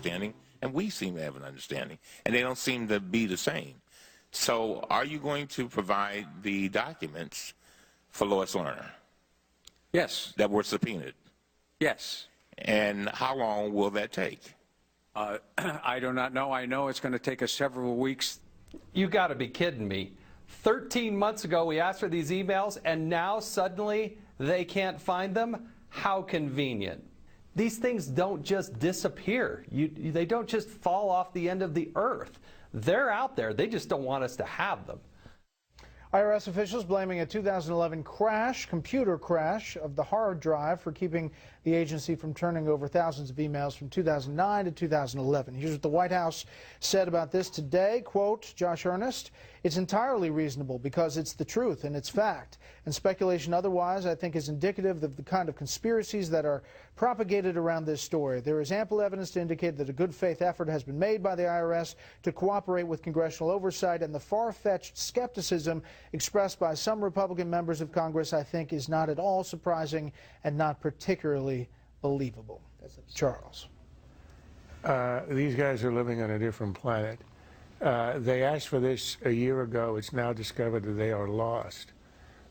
understanding, and we seem to have an understanding, and they don't seem to be the same. So are you going to provide the documents for Lois Lerner? Yes. That were subpoenaed? Yes. And how long will that take? I do not know. I know it's going to take us several weeks. You got to be kidding me. 13 months ago, we asked for these emails, and now suddenly they can't find them? How convenient. These things don't just disappear. They don't just fall off the end of the earth. They're out there. They just don't want us to have them. IRS officials blaming a 2011 computer crash of the hard drive for keeping the agency from turning over thousands of emails from 2009 to 2011. Here's what the White House said about this today. Quote, Josh Earnest, it's entirely reasonable because it's the truth and it's fact. And speculation otherwise, I think, is indicative of the kind of conspiracies that are propagated around this story. There is ample evidence to indicate that a good faith effort has been made by the IRS to cooperate with congressional oversight, and the far-fetched skepticism expressed by some Republican members of Congress, I think, is not at all surprising and not particularly believable. Charles. These guys are living on a different planet. They asked for this a year ago. It's now discovered that they are lost.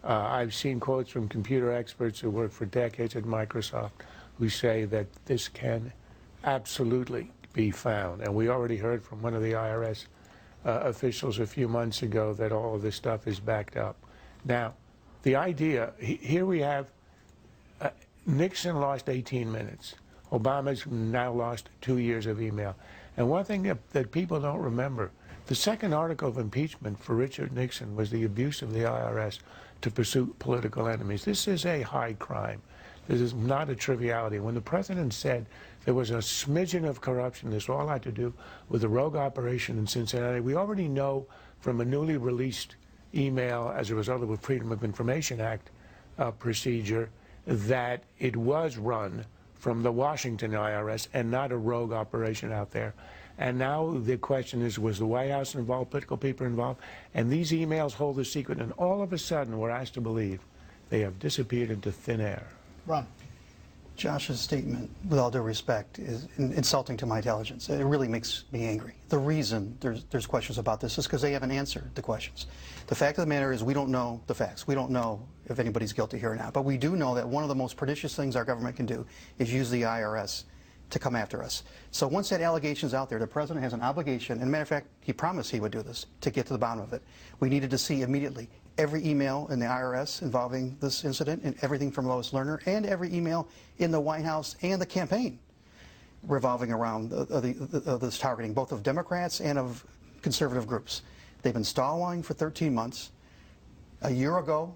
I've seen quotes from computer experts who worked for decades at Microsoft who say that this can absolutely be found. And we already heard from one of the IRS officials a few months ago that all of this stuff is backed up. Now, the idea, here we have Nixon lost 18 minutes. Obama's now lost 2 years of email. And one thing that people don't remember, the second article of impeachment for Richard Nixon was the abuse of the IRS to pursue political enemies. This is a high crime. This is not a triviality. When the president said there was a smidgen of corruption, this all had to do with a rogue operation in Cincinnati, we already know from a newly released email as a result of a Freedom of Information Act procedure that it was run from the Washington IRS and not a rogue operation out there. And now the question is, was the White House involved, political people involved? And these emails hold the secret, and all of a sudden we're asked to believe they have disappeared into thin air. Ron. Josh's statement, with all due respect, is insulting to my intelligence. It really makes me angry. The reason there's questions about this is because they haven't answered the questions. The fact of the matter is we don't know the facts. We don't know if anybody's guilty here or not. But we do know that one of the most pernicious things our government can do is use the IRS to come after us. So once that allegation is out there, the president has an obligation, and matter of fact, he promised he would do this, to get to the bottom of it. We needed to see immediately every email in the IRS involving this incident, and everything from Lois Lerner, and every email in the White House and the campaign revolving around this targeting, both of Democrats and of conservative groups. They've been stalling for 13 months. A year ago,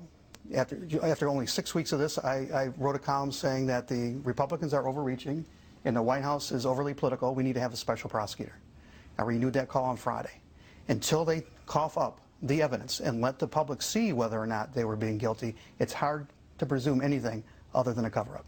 after only 6 weeks of this, I wrote a column saying that the Republicans are overreaching and the White House is overly political. We need to have a special prosecutor. I renewed that call on Friday. Until they cough up the evidence and let the public see whether or not they were being guilty, it's hard to presume anything other than a cover-up.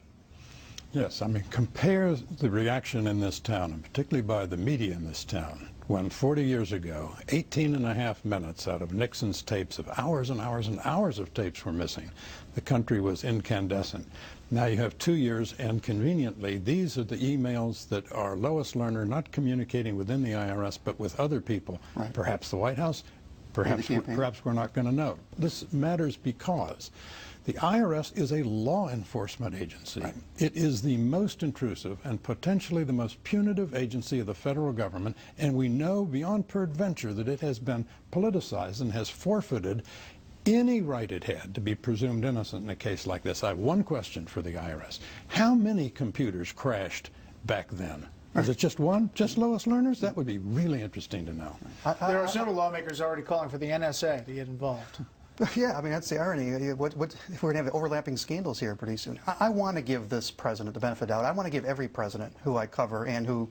Yes, I mean, compare the reaction in this town, and particularly by the media in this town, when 40 years ago, 18.5 minutes out of Nixon's tapes of hours and hours and hours of tapes were missing. The country was incandescent. Now you have 2 years, and conveniently, these are the emails that are Lois Lerner not communicating within the IRS, but with other people, right. Perhaps the White House, perhaps we're not going to know. This matters because the IRS is a law enforcement agency. Right. It is the most intrusive and potentially the most punitive agency of the federal government, and we know beyond peradventure that it has been politicized and has forfeited any right it had to be presumed innocent in a case like this. I have one question for the IRS. How many computers crashed back then? Was it just one? Just Lois Lerner's? That would be really interesting to know. There are several lawmakers already calling for the NSA to get involved. Yeah, I mean, that's the irony. We're going to have overlapping scandals here pretty soon. I want to give this president the benefit of the doubt. I want to give every president who I cover and who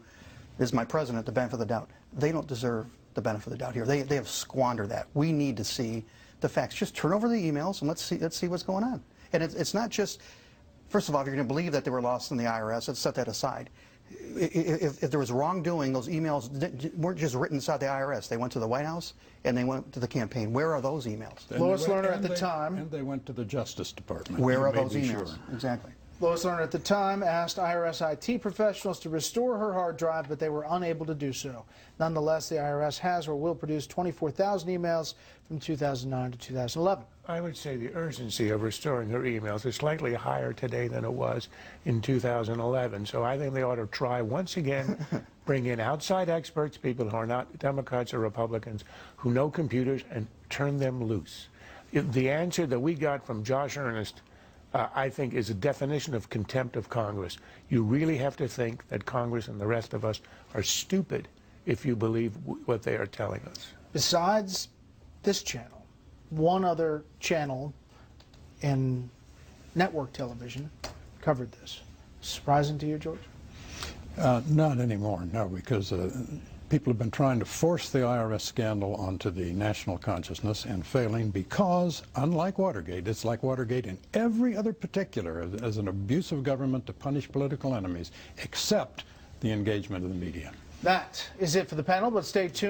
is my president the benefit of the doubt. They don't deserve the benefit of the doubt here. They have squandered that. We need to see the facts. Just turn over the emails and let's see what's going on. And it's not just, first of all, if you're going to believe that they were lost in the IRS, let's set that aside. If there was wrongdoing, those emails weren't just written inside the IRS. They went to the White House and they went to the campaign. Where are those emails? Lois Lerner at the time. And they went to the Justice Department. Where are those emails? Sure. Exactly. Lois Lerner at the time asked IRS IT professionals to restore her hard drive, but they were unable to do so. Nonetheless, the IRS has or will produce 24,000 emails from 2009 to 2011. I would say the urgency of restoring her emails is slightly higher today than it was in 2011. So I think they ought to try once again, bring in outside experts, people who are not Democrats or Republicans, who know computers, and turn them loose. The answer that we got from Josh Earnest, I think, is a definition of contempt of Congress. You really have to think that Congress and the rest of us are stupid if you believe what they are telling us. Besides this channel, one other channel in network television covered this. Surprising to you, George? Not anymore, no, because people have been trying to force the IRS scandal onto the national consciousness and failing because, unlike Watergate, it's like Watergate in every other particular as an abuse of government to punish political enemies, except the engagement of the media. That is it for the panel, but stay tuned.